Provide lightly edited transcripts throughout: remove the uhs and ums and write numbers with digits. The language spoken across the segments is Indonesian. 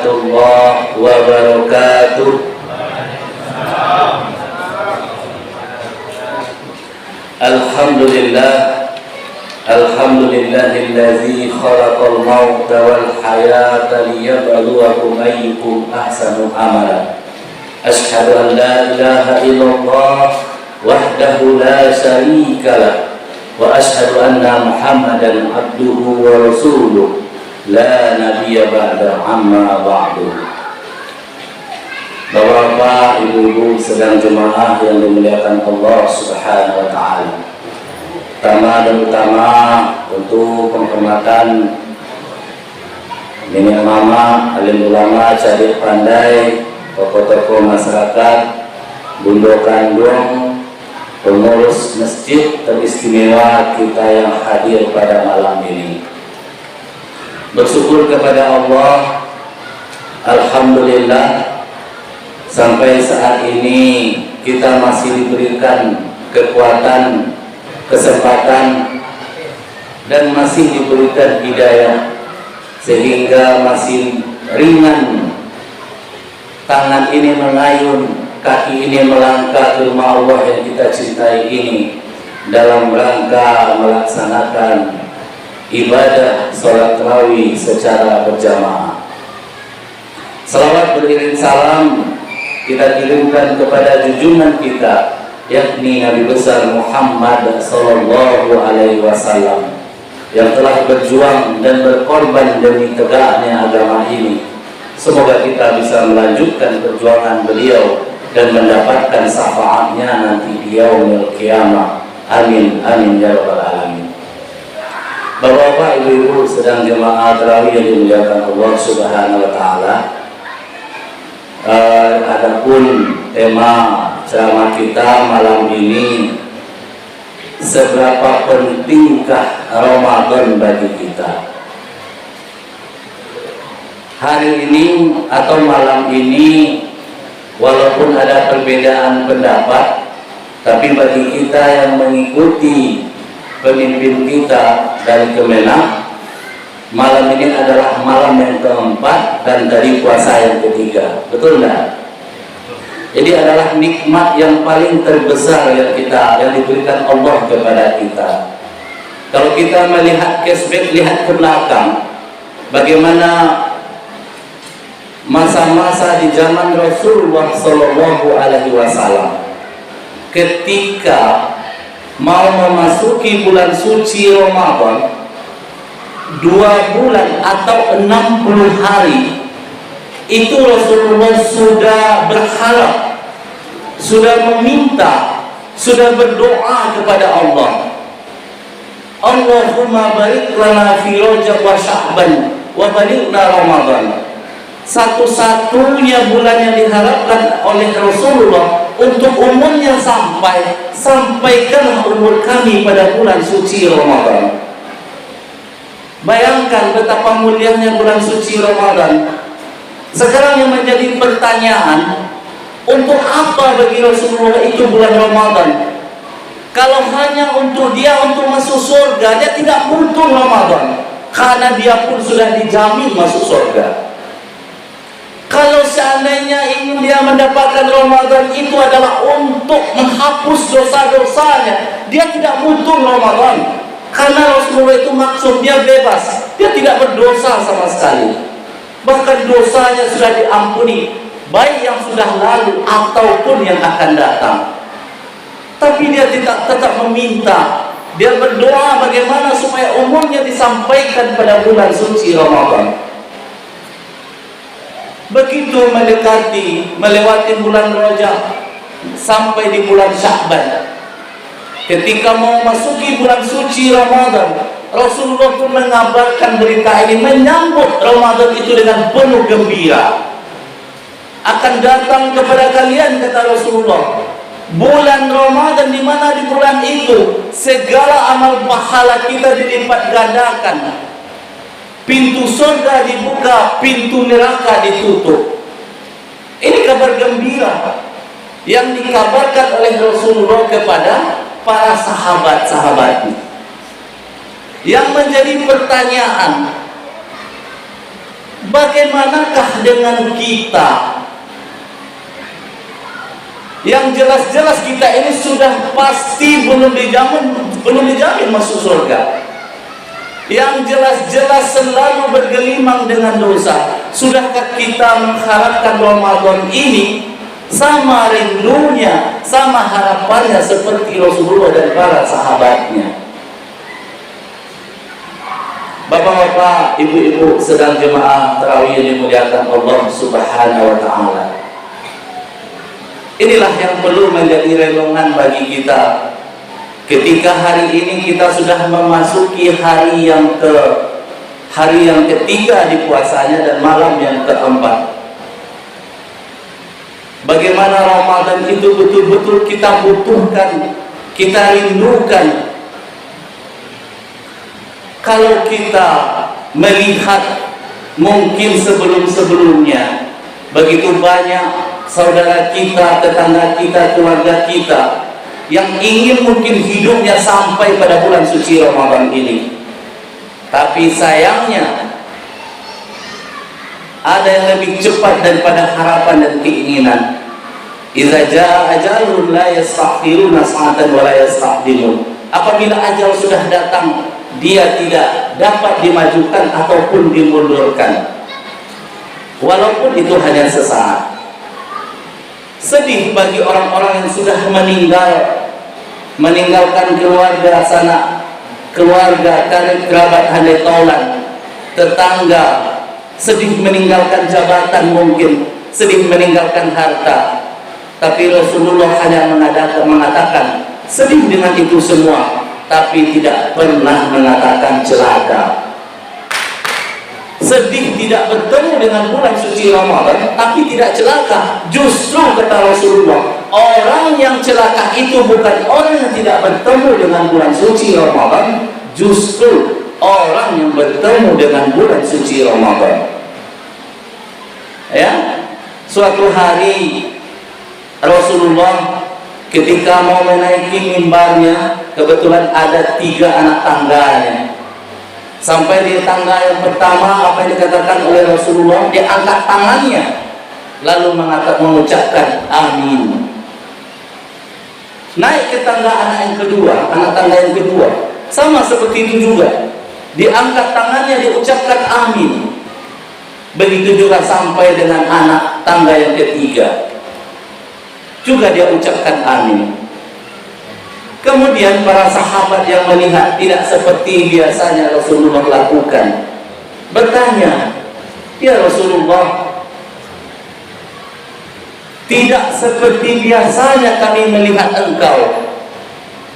warahmatullahi wabarakatuh. Alhamdulillah, alhamdulillahillazi khalaqal mauta wal hayata liyabluwakum ayyukum ahsanu amala. Asyhadu an la ilaha illallah wahdahu la syarika lah, wa asyhadu anna Muhammadan abduhu wa rasuluh la nabiyya ba'da amma ba'du. Bapak-bapak, ibu-ibu sedang jemaah yang dimuliakan Allah Subhanahu wa taala. Pertama dan utama untuk penghormatan nenek mama, alim ulama, cadik pandai, tokoh-tokoh masyarakat, bundo kandung, pengurus masjid teristimewa kita yang hadir pada malam ini. Bersyukur kepada Allah, alhamdulillah sampai saat ini kita masih diberikan kekuatan, kesempatan, dan masih diberikan hidayah, sehingga masih ringan tangan ini mengayun, kaki ini melangkah ke rumah Allah yang kita cintai ini dalam rangka melaksanakan ibadah sholat tarawih secara berjamaah. Salawat beriring salam kita kirimkan kepada junjungan kita, yakni Nabi besar Muhammad sallallahu alaihi wasallam yang telah berjuang dan berkorban demi tegaknya agama ini. Semoga kita bisa melanjutkan perjuangan beliau dan mendapatkan syafaatnya nanti di yaumil qiyamah. Amin amin ya rabbal alamin. Bapak-bapak, ibu-ibu sedang jemaah tarawih yang dimuliakan Allah Subhanahu wa taala. Adapun tema ceramah kita malam ini, seberapa pentingkah Ramadan bagi kita? Hari ini atau malam ini, walaupun ada perbedaan pendapat, tapi bagi kita yang mengikuti pemimpin kita dari Kemenak, malam ini adalah malam yang keempat dan dari puasa yang ketiga. Betul enggak? Jadi adalah nikmat yang paling terbesar yang diberikan Allah kepada kita. Kalau kita melihat flashback, lihat ke belakang, bagaimana masa-masa di zaman Rasulullah Shallallahu Alaihi Wasallam ketika mau memasuki bulan suci Ramadan, 2 bulan atau 60 hari itu Rasulullah sudah berharap, sudah meminta, sudah berdoa kepada Allah. Allahumma barik lana fi Rajab wa Sya'ban wa balighna Ramadan. Satu-satunya bulan yang diharapkan oleh Rasulullah untuk umurnya sampaikan umur kami pada bulan suci Ramadan. Bayangkan betapa mulianya bulan suci Ramadan. Sekarang yang menjadi pertanyaan, untuk apa bagi Rasulullah itu bulan Ramadan? Kalau hanya untuk dia untuk masuk surga, dia tidak butuh Ramadan, karena dia pun sudah dijamin masuk surga. Kalau seandainya ingin dia mendapatkan Ramadan itu adalah untuk menghapus dosa-dosanya, dia tidak butuh Ramadan, karena Rasulullah itu maksudnya bebas, dia tidak berdosa sama sekali, bahkan dosanya sudah diampuni, baik yang sudah lalu ataupun yang akan datang. Tapi dia tetap meminta, dia berdoa bagaimana supaya umurnya disampaikan pada bulan suci Ramadan. Begitu melewati bulan Rajab sampai di bulan Sya'ban, ketika mau masuki bulan suci Ramadan, Rasulullah pun mengabarkan berita ini, menyambut Ramadan itu dengan penuh gembira. Akan datang kepada kalian, kata Rasulullah, bulan Ramadan, di mana di bulan itu segala amal pahala kita dilipat gandakan. Pintu surga dibuka, pintu neraka ditutup. Ini kabar gembira yang dikabarkan oleh Rasulullah kepada para sahabat-sahabatnya. Yang menjadi pertanyaan, bagaimanakah dengan kita yang jelas-jelas kita ini sudah pasti belum dijamin masuk surga, yang jelas-jelas selalu bergelimang dengan dosa? Sudahkah kita mengharapkan Ramadan ini sama rindunya, sama harapannya seperti Rasulullah dan para sahabatnya? Bapak-bapak, ibu-ibu sedang jemaah tarawih yang dimuliakan Allah Subhanahu wa taala. Inilah yang perlu menjadi renungan bagi kita ketika hari ini kita sudah memasuki hari yang ketiga di puasanya dan malam yang keempat. Bagaimana Ramadan itu betul-betul kita butuhkan, kita rindukan. Kalau kita melihat mungkin sebelum-sebelumnya begitu banyak saudara kita, tetangga kita, keluarga kita yang ingin mungkin hidupnya sampai pada bulan suci Ramadan ini, tapi sayangnya ada yang lebih cepat daripada harapan dan keinginan. Idza jaa ajalun la yastakhiruna sa'atan wa la yastaqdimun. Apabila ajal sudah datang, dia tidak dapat dimajukan ataupun dimundurkan, walaupun itu hanya sesaat. Sedih bagi orang-orang yang sudah meninggalkan keluarga sanak, keluarga, karib, kerabat, handai taulan, tetangga, sedih meninggalkan jabatan, mungkin sedih meninggalkan harta. Tapi Rasulullah hanya mengatakan sedih dengan itu semua, tapi tidak pernah mengatakan celaka. Sedih tidak bertemu dengan bulan suci Ramadan, tapi tidak celaka. Justru kata Rasulullah, orang yang celaka itu bukan orang yang tidak bertemu dengan bulan suci Ramadan, justru orang yang bertemu dengan bulan suci Ramadan. Ya, suatu hari Rasulullah ketika mau menaiki mimbarnya, kebetulan ada 3 anak tangganya. Sampai di tangga yang pertama, apa yang dikatakan oleh Rasulullah, dia angkat tangannya lalu mengucapkan amin. Naik ke tangga anak yang kedua, anak tangga yang kedua, sama seperti itu juga, diangkat tangannya, diucapkan amin. Begitu juga sampai dengan anak tangga yang ketiga, juga dia ucapkan amin. Kemudian para sahabat yang melihat tidak seperti biasanya Rasulullah lakukan, bertanya, ya Rasulullah, tidak seperti biasanya kami melihat engkau,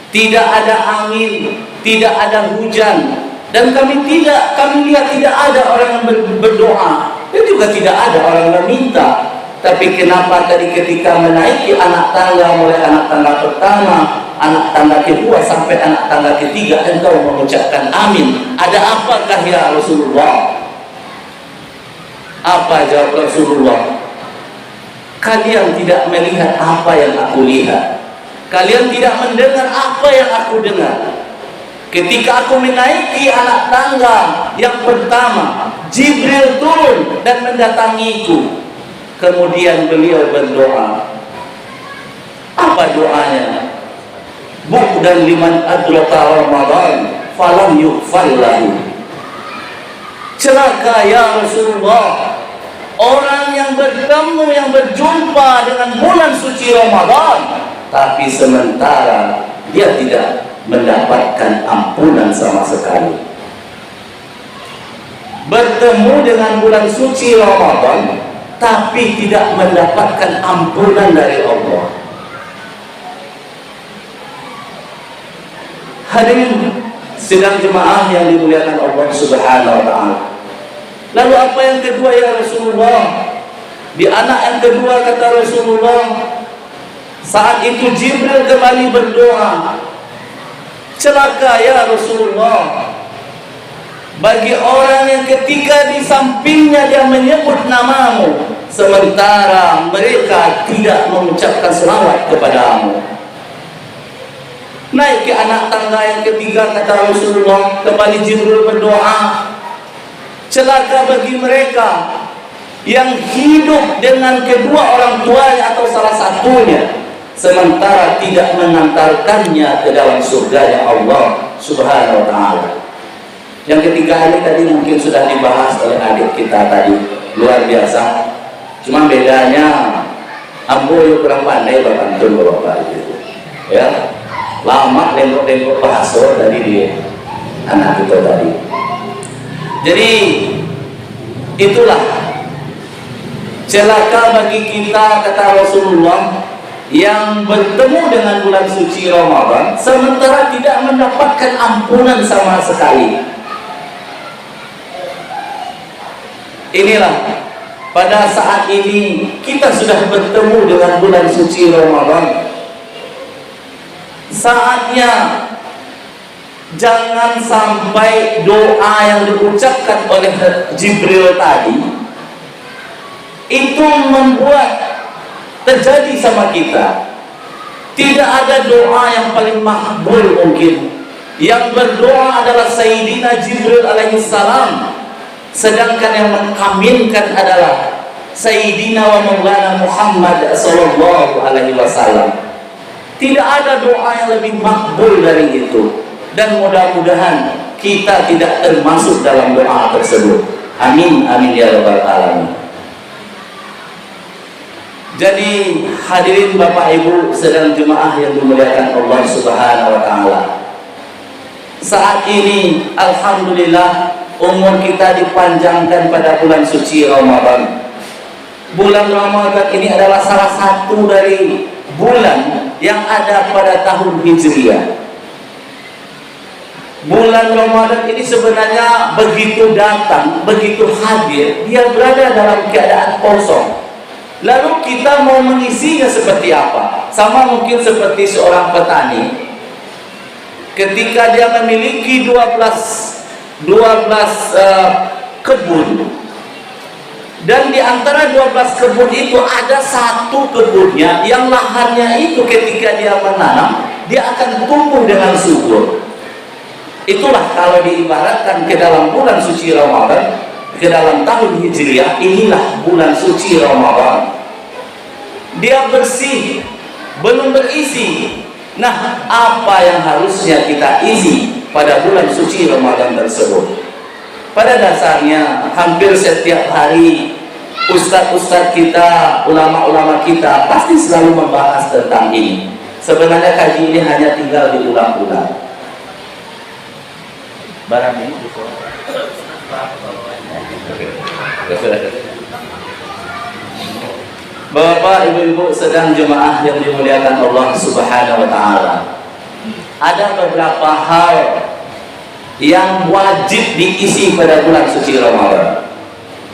tidak ada angin, tidak ada hujan, dan kami lihat tidak ada orang yang berdoa, dan juga tidak ada orang yang meminta. Tapi kenapa tadi ketika menaiki anak tangga, mulai anak tangga pertama, anak tangga kedua sampai anak tangga ketiga, engkau mengucapkan amin? Ada apakah ya Rasulullah? Apa jawab Rasulullah? Kalian tidak melihat apa yang aku lihat, kalian tidak mendengar apa yang aku dengar. Ketika aku menaiki anak tangga yang pertama, Jibril turun dan mendatangiku. Kemudian beliau berdoa. Apa doanya? Bu'dan liman adraka Ramadan falam yughfar lahu. Celaka ya Rasulullah, orang yang bertemu, yang berjumpa dengan bulan suci Ramadan, tapi sementara dia tidak mendapatkan ampunan sama sekali. Bertemu dengan bulan suci Ramadan, tapi tidak mendapatkan ampunan dari Allah. Hadirin sidang jemaah yang dimuliakan Allah Subhanahu wa taala. Lalu apa yang kedua ya Rasulullah? Di anak yang kedua kata Rasulullah, saat itu Jibril kembali berdoa. Celaka ya Rasulullah bagi orang yang ketika di sampingnya dia menyebut namamu, sementara mereka tidak mengucapkan selawat kepadamu. Naik ke anak tangga yang ketiga kata Rasulullah, kembali Jibril berdoa. celaka bagi mereka yang hidup dengan kedua orang tuanya atau salah satunya, sementara tidak mengantarkannya ke dalam surga Allah Subhanahu wa Ta'ala. Yang ketiga ini tadi mungkin sudah dibahas oleh adik kita tadi, luar biasa. Cuma bedanya ambo yuk kurang pandai bapak antun bapak itu, ya lama lengkok-lengkok bahasa tadi di anak kita tadi. Jadi itulah celaka bagi kita, kata Rasulullah, yang bertemu dengan bulan suci Ramadan sementara tidak mendapatkan ampunan sama sekali. Inilah pada saat ini kita sudah bertemu dengan bulan suci Ramadan. Saatnya jangan sampai doa yang diucapkan oleh Jibril tadi itu membuat terjadi sama kita. Tidak ada doa yang paling makbul mungkin. Yang berdoa adalah Sayyidina Jibril alaihi salam, sedangkan yang mengaminkan adalah Sayyidina wa Maulana Muhammad sallallahu alaihi wasallam. Tidak ada doa yang lebih makbul dari itu, dan mudah-mudahan kita tidak termasuk dalam doa tersebut. Amin amin ya rabbal alamin. Jadi hadirin Bapak Ibu sedang jemaah yang dimuliakan Allah Subhanahu wa Ta'ala, saat ini alhamdulillah umur kita dipanjangkan pada bulan suci Ramadan. Bulan Ramadan ini adalah salah satu dari bulan yang ada pada tahun Hijriah. Bulan Ramadan ini sebenarnya begitu datang, begitu hadir, dia berada dalam keadaan kosong. Lalu kita mau mengisinya seperti apa? Sama mungkin seperti seorang petani ketika dia memiliki 12 kebun, dan di antara 12 kebun itu ada satu kebunnya yang lahannya itu ketika dia menanam dia akan tumbuh dengan subur. Itulah kalau diibaratkan ke dalam bulan suci Ramadan, ke dalam tahun Hijriah, inilah bulan suci Ramadan. Dia bersih, belum berisi. Nah, apa yang harusnya kita isi pada bulan suci Ramadan tersebut? Pada dasarnya hampir setiap hari ustadz-ustadz kita, ulama-ulama kita pasti selalu membahas tentang ini. Sebenarnya kaji ini hanya tinggal diulang-ulang. Barang ini Bapak, ibu-ibu sedang jemaah yang dimuliakan Allah Subhanahu wa Ta'ala, ada beberapa hal yang wajib diisi pada bulan suci Ramadan.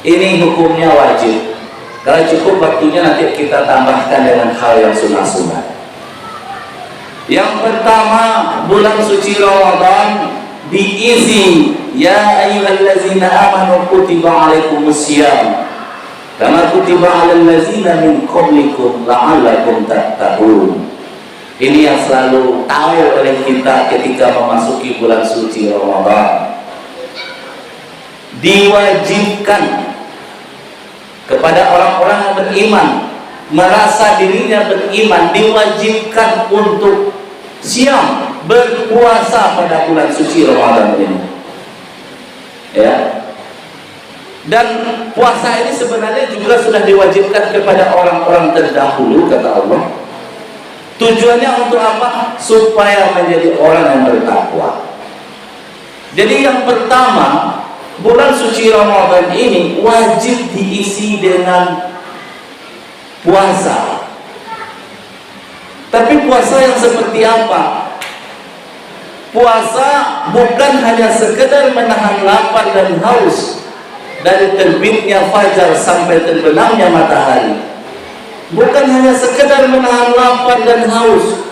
Ini hukumnya wajib. Kalau cukup waktunya nanti kita tambahkan dengan hal yang sunnah-sunnah. Yang pertama, bulan suci Ramadan diisi, ya ayyuhallazina amanu kutiba alaikumusiyam kama kutiba alal ladzina min qablikum la'allakum tattaqun. Ini yang selalu tahu oleh kita ketika memasuki bulan suci Ramadan. Diwajibkan kepada orang-orang yang beriman, merasa dirinya beriman, diwajibkan untuk siam, berpuasa pada bulan suci Ramadan ini. Ya. Dan puasa ini sebenarnya juga sudah diwajibkan kepada orang-orang terdahulu, kata Allah. Tujuannya untuk apa? Supaya menjadi orang yang bertakwa. Jadi yang pertama, bulan suci Ramadan ini wajib diisi dengan puasa. Tapi puasa yang seperti apa? Puasa bukan hanya sekedar menahan lapar dan haus dari terbitnya fajar sampai terbenamnya matahari. Bukan hanya sekedar menahan lapar dan haus,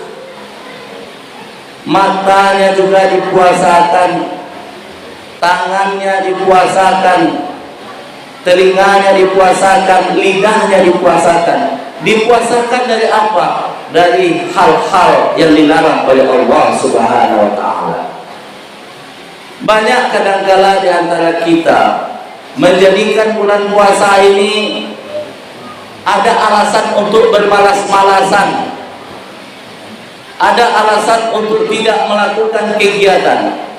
matanya juga dipuasakan, tangannya dipuasakan, telinganya dipuasakan, lidahnya dipuasakan. Dipuasakan dari apa? Dari hal-hal yang dilarang oleh Allah Subhanahu wa Ta'ala. Banyak kadangkala di antara kita menjadikan bulan puasa ini ada alasan untuk bermalas-malasan, ada alasan untuk tidak melakukan kegiatan.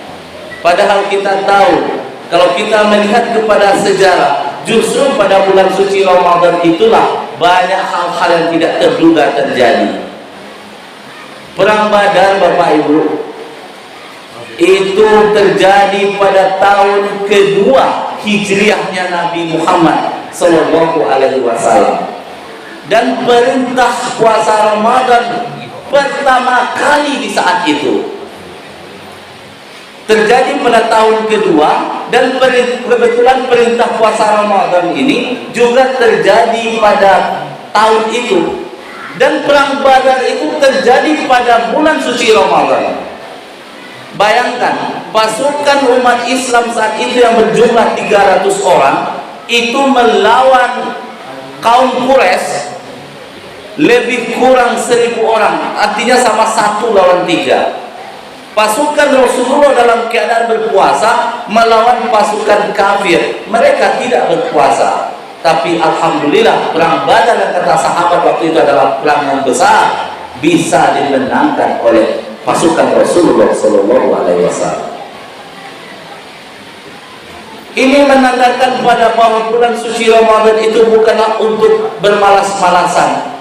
Padahal kita tahu, kalau kita melihat kepada sejarah, justru pada bulan suci Ramadan itulah banyak hal-hal yang tidak terduga terjadi. Perang Badar, Bapak Ibu, itu terjadi pada tahun kedua hijriahnya Nabi Muhammad Sallallahu Alaihi Wasallam, dan perintah puasa Ramadan pertama kali di saat itu terjadi pada tahun kedua, dan kebetulan perintah puasa Ramadan ini juga terjadi pada tahun itu, dan perang Badar itu terjadi pada bulan suci Ramadan. Bayangkan, pasukan umat Islam saat itu yang berjumlah 300 orang itu melawan kaum Quraisy lebih kurang 1000 orang, artinya sama 1 lawan 3. Pasukan Rasulullah dalam keadaan berpuasa melawan pasukan kafir, mereka tidak berpuasa. Tapi alhamdulillah, perang Badar yang kata sahabat waktu itu adalah perang yang besar, bisa dimenangkan oleh pasukan Rasulullah Sallallahu Alaihi Wasallam. Ini menandakan pada bahwa bulan suci Ramadan itu bukanlah untuk bermalas-malasan.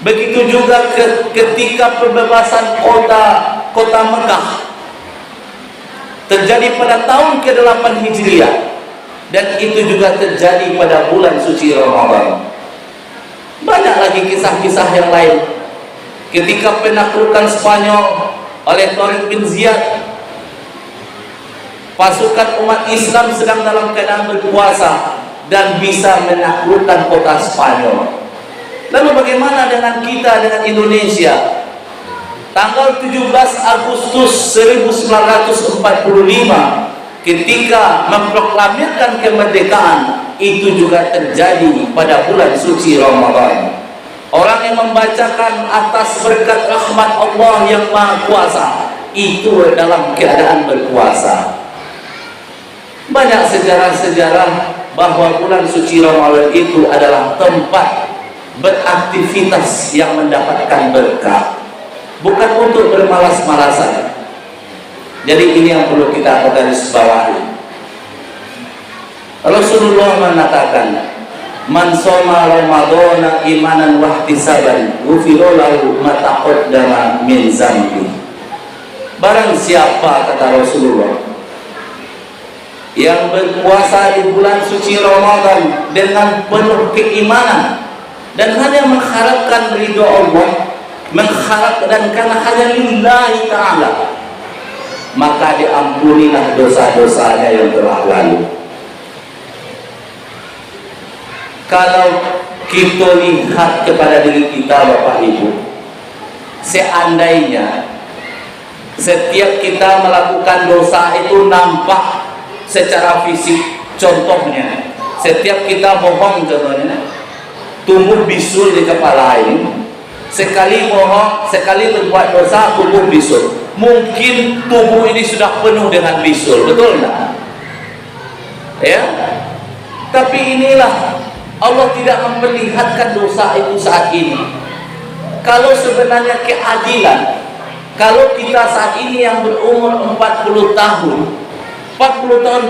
Begitu juga ketika pembebasan kota Mekah terjadi pada tahun ke-8 Hijriah, dan itu juga terjadi pada bulan suci Ramadan. Banyak lagi kisah-kisah yang lain. Ketika penaklukan Spanyol oleh Tariq bin Ziyad, pasukan umat Islam sedang dalam keadaan berpuasa dan bisa menaklukkan kota Spanyol. Lalu bagaimana dengan kita, dengan Indonesia? Tanggal 17 Agustus 1945, ketika memproklamirkan kemerdekaan, itu juga terjadi pada bulan suci Ramadan. Orang yang membacakan atas berkat rahmat Allah yang Maha Kuasa itu dalam keadaan berpuasa. Banyak sejarah-sejarah bahwa bulan suci Ramadan itu adalah tempat beraktivitas yang mendapatkan berkah, bukan untuk bermalas-malasan. Jadi ini yang perlu kita garis bawahi. Rasulullah mengatakan, "Man shoma Ramadhana imanan wa ihtisaban, ghufira lahu ma taqaddama min dzambi." Barang siapa, kata Rasulullah, yang berpuasa di bulan suci Ramadan dengan penuh keimanan dan hanya mengharapkan ridho Allah, mengharap dan karena hanya lillahi ta'ala, maka diampunilah dosa-dosanya yang telah lalu. Kalau kita lihat kepada diri kita, Bapak Ibu, seandainya setiap kita melakukan dosa itu nampak secara fisik, contohnya setiap kita bohong, contohnya tumbuh bisul di kepala ini, sekali bohong, sekali berbuat dosa, tumbuh bisul. Mungkin tubuh ini sudah penuh dengan bisul, betul enggak? Ya, tapi inilah Allah tidak memperlihatkan dosa itu saat ini. Kalau sebenarnya keadilan, kalau kita saat ini yang berumur 40 tahun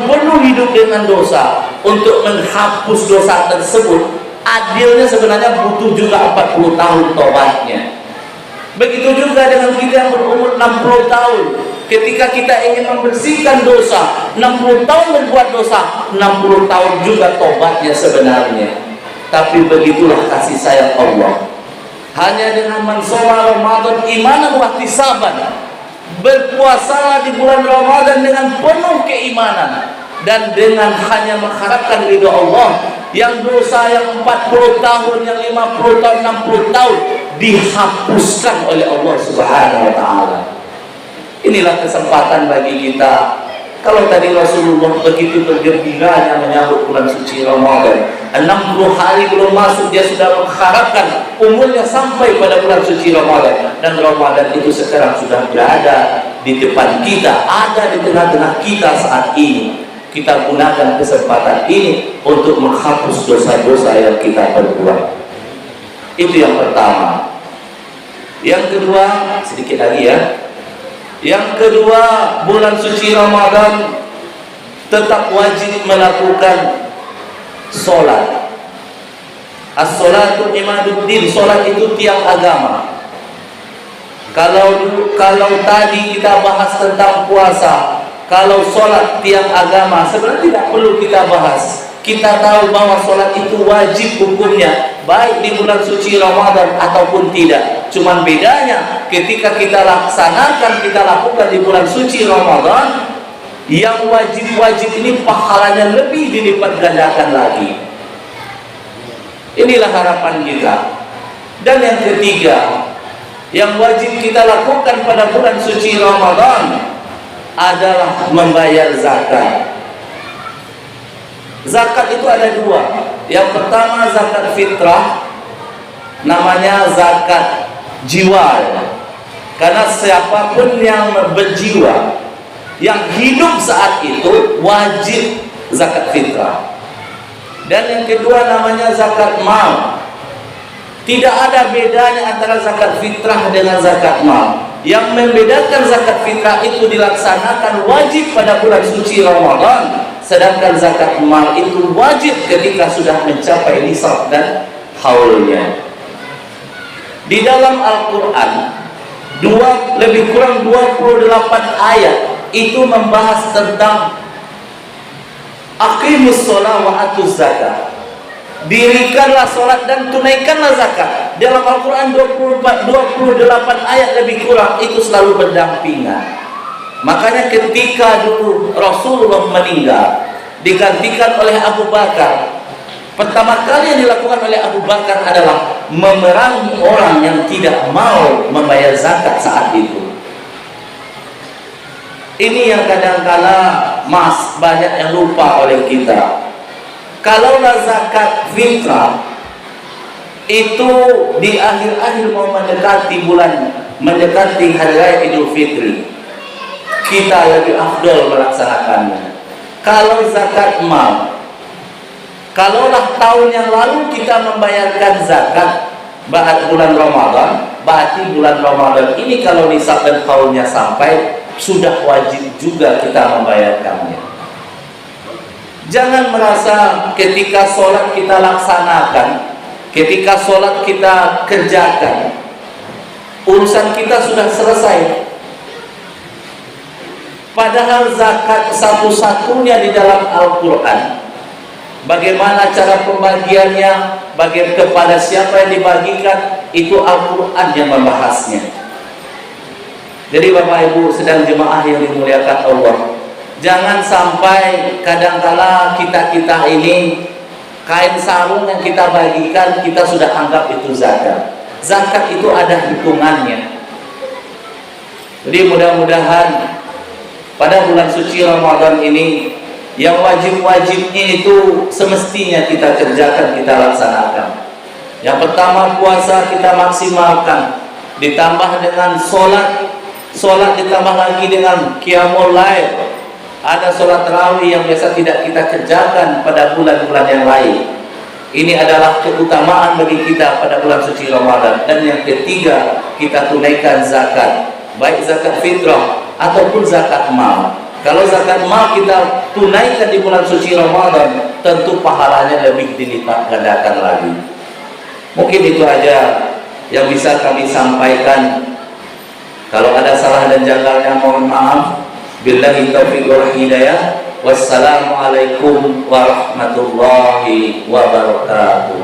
penuh hidup dengan dosa, untuk menghapus dosa tersebut, adilnya sebenarnya butuh juga 40 tahun tobatnya. Begitu juga dengan kita yang berumur 60 tahun. Ketika kita ingin membersihkan dosa, 60 tahun berbuat dosa, 60 tahun juga tobatnya sebenarnya. Tapi begitulah kasih sayang Allah. Hanya dengan menshoma Ramadan imanan wa ihtisaban, berpuasalah di bulan Ramadan dengan penuh keimanan dan dengan hanya mengharapkan ridho Allah, yang dosa yang 40 tahun, yang 50 tahun, 60 tahun dihapuskan oleh Allah Subhanahu wa Ta'ala. Inilah kesempatan bagi kita. Kalau tadi Rasulullah begitu bergembiranya menyambut bulan suci Ramadan, 60 hari belum masuk dia sudah mengharapkan umurnya sampai pada bulan suci Ramadan, dan Ramadan itu sekarang sudah berada di depan kita, ada di tengah-tengah kita saat ini. kita gunakan kesempatan ini untuk menghapus dosa-dosa yang kita perbuat. Itu yang pertama. Yang kedua, sedikit lagi ya. Yang kedua, bulan suci Ramadan tetap wajib melakukan solat. As-salatu imaduddin, solat itu tiang agama. Kalau tadi kita bahas tentang puasa, kalau solat tiang agama, sebenarnya tidak perlu kita bahas. Kita tahu bahwa solat itu wajib hukumnya, baik di bulan suci Ramadan ataupun tidak. Cuman bedanya ketika kita laksanakan, kita lakukan di bulan suci Ramadan, yang wajib-wajib ini pahalanya lebih dilipat gandakan lagi. Inilah harapan kita. Dan yang ketiga, yang wajib kita lakukan pada bulan suci Ramadan adalah membayar zakat. Zakat itu ada dua. Yang pertama zakat fitrah, namanya zakat jiwa. Karena siapapun yang berjiwa, yang hidup saat itu, wajib zakat fitrah. Dan yang kedua namanya zakat mal. Tidak ada bedanya antara zakat fitrah dengan zakat mal. Yang membedakan zakat fitrah itu dilaksanakan wajib pada bulan suci Ramadan, sedangkan zakat mal itu wajib ketika sudah mencapai nisab dan haulnya. Di dalam Al-Quran lebih kurang 28 ayat itu membahas tentang aqimus sholat wa atuz zakat. Dirikanlah sholat dan tunaikanlah zakat. Dalam Al-Quran 28 ayat lebih kurang itu selalu berdampingan. Makanya ketika dulu Rasulullah meninggal, digantikan oleh Abu Bakar, pertama kali yang dilakukan oleh Abu Bakar adalah memerangi orang yang tidak mau membayar zakat saat itu. Ini yang kadang-kala banyak yang lupa oleh kita. Kalaulah zakat fitrah itu di akhir-akhir mau mendekati hari raya Idul Fitri, kita lebih afdol melaksanakannya. Kalau zakat mal, kalaulah tahun yang lalu kita membayarkan zakat bulan Ramadan, berarti bulan Ramadan ini kalau nisab dan haulnya sampai, sudah wajib juga kita membayarkannya. Jangan merasa ketika sholat kita laksanakan, ketika sholat kita kerjakan, urusan kita sudah selesai. Padahal zakat satu-satunya di dalam Al-Quran. Bagaimana cara pembagiannya, kepada siapa yang dibagikan, itu Al-Quran yang membahasnya. Jadi Bapak Ibu sedang jemaah yang dimuliakan Allah, jangan sampai kadangkala kita ini kain sarung yang kita bagikan kita sudah anggap itu zakat. Zakat itu ada hitungannya. Jadi mudah-mudahan pada bulan suci Ramadan ini yang wajib-wajibnya itu semestinya kita kerjakan, kita laksanakan. Yang pertama puasa kita maksimalkan, ditambah dengan Sholat ditambah lagi dengan qiyamul lail. Ada sholat tarawih yang biasa tidak kita kerjakan pada bulan-bulan yang lain. Ini adalah keutamaan bagi kita pada bulan suci Ramadan. Dan yang ketiga, kita tunaikan zakat, baik zakat fitrah ataupun zakat mal. Kalau zakat mal kita tunaikan di bulan suci Ramadan, tentu pahalanya lebih dilipat gandakan lagi. Mungkin itu aja yang bisa kami sampaikan. Kalau ada salah dan janggalnya mohon maaf. Billahi taufiq wal hidayah. Wassalamualaikum warahmatullahi wabarakatuh.